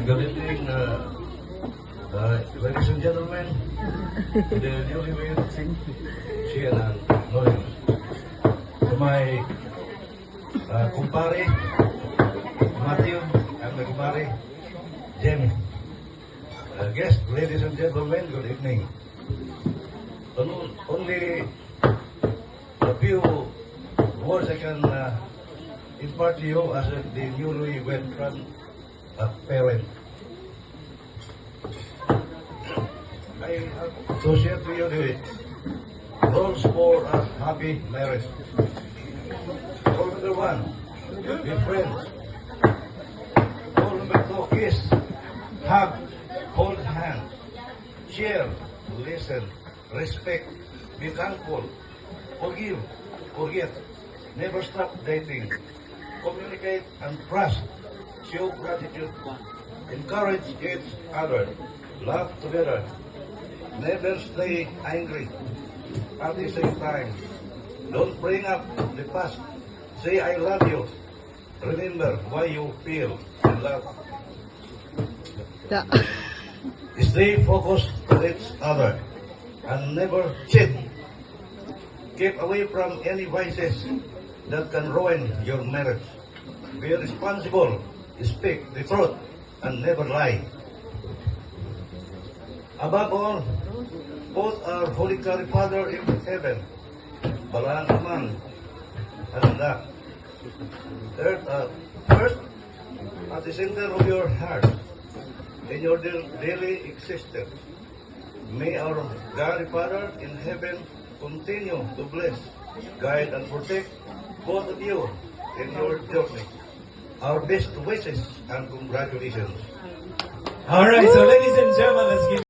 Good evening, ladies and gentlemen, the newlyweds, Sian and Noel. To my kumpare, Matthew, and my kumpare, Jamie. Guests, ladies and gentlemen, good evening. Only a few words I can impart to you as the newlywed parent. I associate to you the rules for a happy marriage. Rule number 1, be friends. Rule number 2, kiss, hug, hold hands, share, listen, respect, be thankful, forgive, forget, never stop dating, communicate and trust, show gratitude, encourage each other, laugh together, never stay angry. At the same time, don't bring up the past. Say I love you. Remember why you feel in love. Yeah. Stay focused on each other and never cheat. Keep away from any vices that can ruin your marriage. Be responsible, speak the truth, and never lie. Above all, both our Holy Father in heaven, Balaan Aman, Anak. First, at the center of your heart, in your daily existence, may our God Father in heaven continue to bless, guide, and protect both of you in your journey. Our best wishes and congratulations. All right, so ladies and gentlemen, let's give